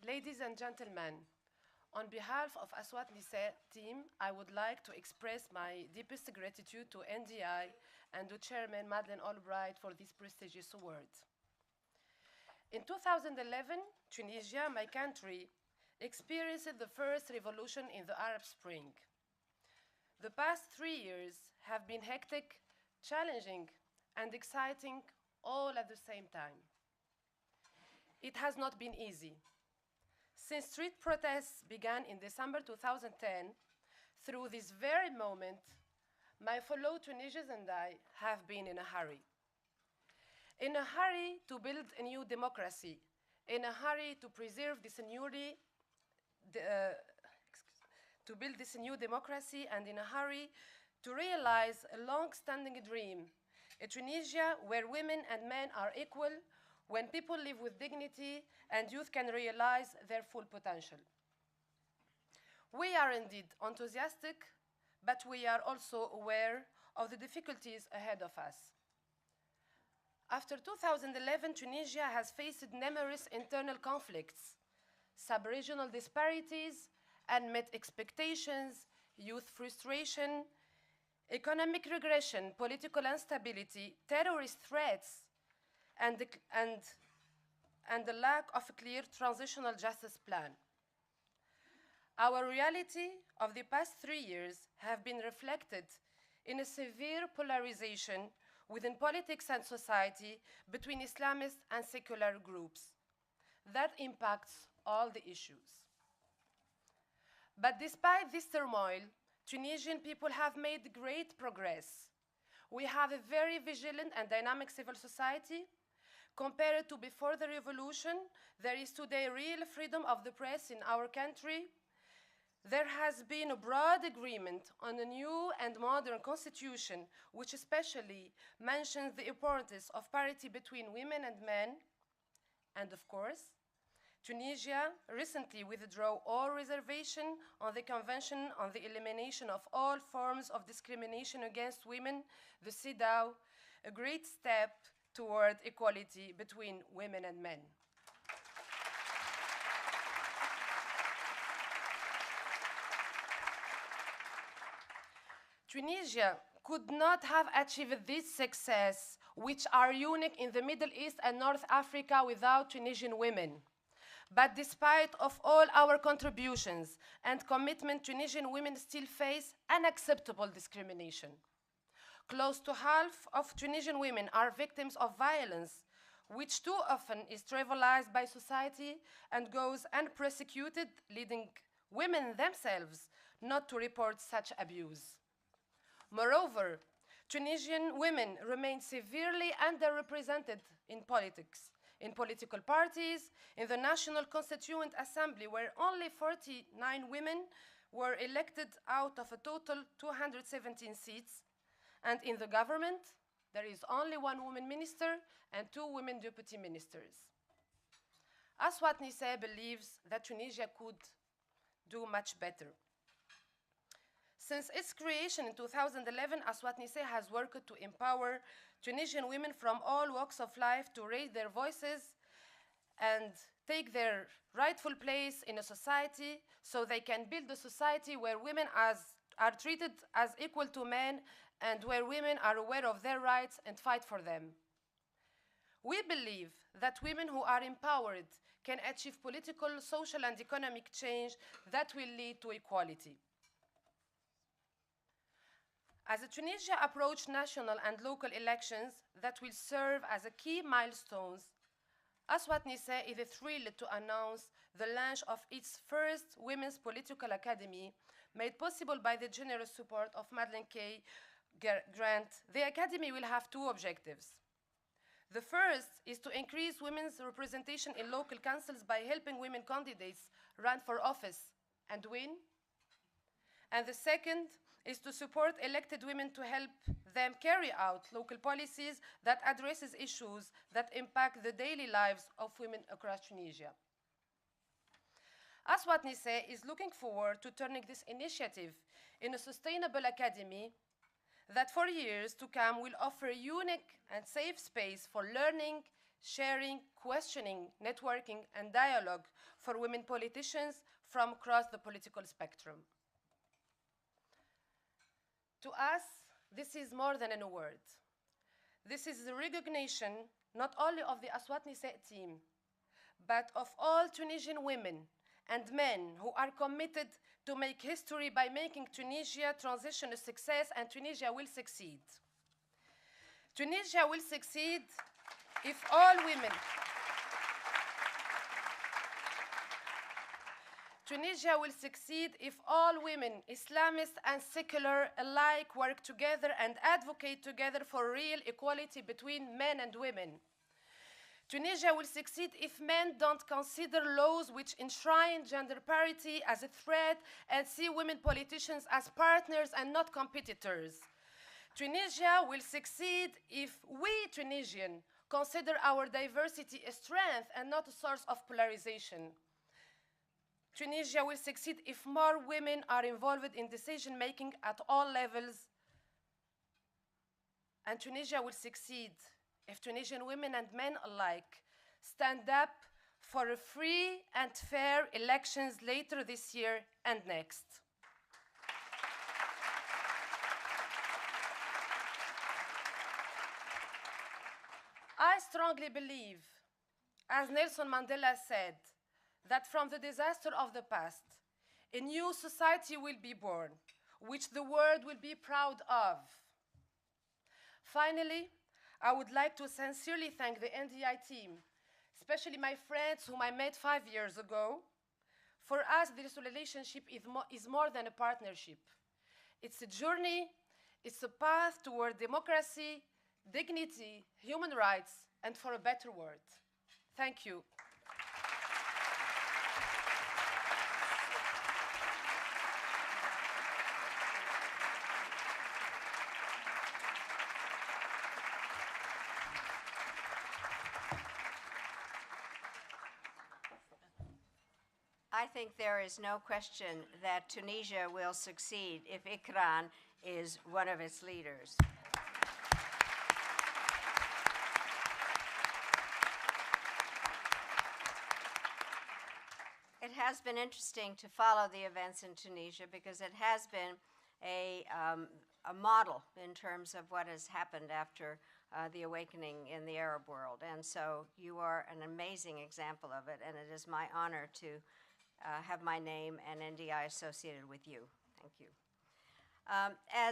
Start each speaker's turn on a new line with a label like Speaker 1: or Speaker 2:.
Speaker 1: Ladies and gentlemen, on behalf of Aswat Nisa team, I would like to express my deepest gratitude to NDI and to Chairman Madeleine Albright for this prestigious award. In 2011, Tunisia, my country, experienced the first revolution in the Arab Spring. The past 3 years have been hectic, challenging, and exciting all at the same time. It has not been easy. Since street protests began in December 2010, through this very moment, my fellow Tunisians and I have been in a hurry. In a hurry to build a new democracy, in a hurry to preserve this new democracy, and in a hurry to realize a long-standing dream, a Tunisia where women and men are equal, when people live with dignity and youth can realize their full potential. We are indeed enthusiastic, but we are also aware of the difficulties ahead of us. After 2011, Tunisia has faced numerous internal conflicts, sub-regional disparities, unmet expectations, youth frustration, economic regression, political instability, terrorist threats, and the lack of a clear transitional justice plan. Our reality of the past 3 years have been reflected in a severe polarization within politics and society between Islamist and secular groups. That impacts all the issues. But despite this turmoil, Tunisian people have made great progress. We have a very vigilant and dynamic civil society. Compared to before the revolution, there is today real freedom of the press in our country. There has been a broad agreement on a new and modern constitution, which especially mentions the importance of parity between women and men. And of course, Tunisia recently withdrew all reservation on the Convention on the Elimination of All Forms of Discrimination Against Women, the CEDAW, a great step toward equality between women and men. Tunisia could not have achieved this success, which are unique in the Middle East and North Africa, without Tunisian women. But despite of all our contributions and commitment, Tunisian women still face unacceptable discrimination. Close to half of Tunisian women are victims of violence, which too often is trivialized by society and goes unprosecuted, leading women themselves not to report such abuse. Moreover, Tunisian women remain severely underrepresented in politics, in political parties, in the National Constituent Assembly, where only 49 women were elected out of a total 217 seats, and in the government, there is only 1 woman minister and 2 women deputy ministers. Aswat Nisa believes that Tunisia could do much better. Since its creation in 2011, Aswat Nisa has worked to empower Tunisian women from all walks of life to raise their voices and take their rightful place in a society so they can build a society where women are treated as equal to men and where women are aware of their rights and fight for them. We believe that women who are empowered can achieve political, social, and economic change that will lead to equality. As Tunisia approaches national and local elections that will serve as a key milestones, Aswat Nisa is thrilled to announce the launch of its first Women's Political Academy, made possible by the generous support of Madeleine grant. The Academy will have 2 objectives. The first is to increase women's representation in local councils by helping women candidates run for office and win. And the second is to support elected women to help them carry out local policies that addresses issues that impact the daily lives of women across Tunisia. Aswat Nisa is looking forward to turning this initiative in a sustainable academy that for years to come will offer a unique and safe space for learning, sharing, questioning, networking, and dialogue for women politicians from across the political spectrum. To us, this is more than an award. This is the recognition not only of the Aswat Nisa team, but of all Tunisian women and men who are committed to make history by making Tunisia transition a success, and Tunisia will succeed. Tunisia will succeed if all women Tunisia will succeed if all women, Islamist and secular alike, work together and advocate together for real equality between men and women. Tunisia will succeed if men don't consider laws which enshrine gender parity as a threat and see women politicians as partners and not competitors. Tunisia will succeed if we Tunisians consider our diversity a strength and not a source of polarization. Tunisia will succeed if more women are involved in decision-making at all levels. And Tunisia will succeed if Tunisian women and men alike stand up for a free and fair elections later this year and next. I strongly believe, as Nelson Mandela said, that from the disaster of the past, a new society will be born, which the world will be proud of. Finally, I would like to sincerely thank the NDI team, especially my friends whom I met 5 years ago. For us, this relationship is more than a partnership. It's a journey, it's a path toward democracy, dignity, human rights, and for a better world. Thank you.
Speaker 2: I think there is no question that Tunisia will succeed if Ikram is one of its leaders. It has been interesting to follow the events in Tunisia because it has been a model in terms of what has happened after the awakening in the Arab world. And so you are an amazing example of it, and it is my honor to have my name and NDI associated with you. Thank you. As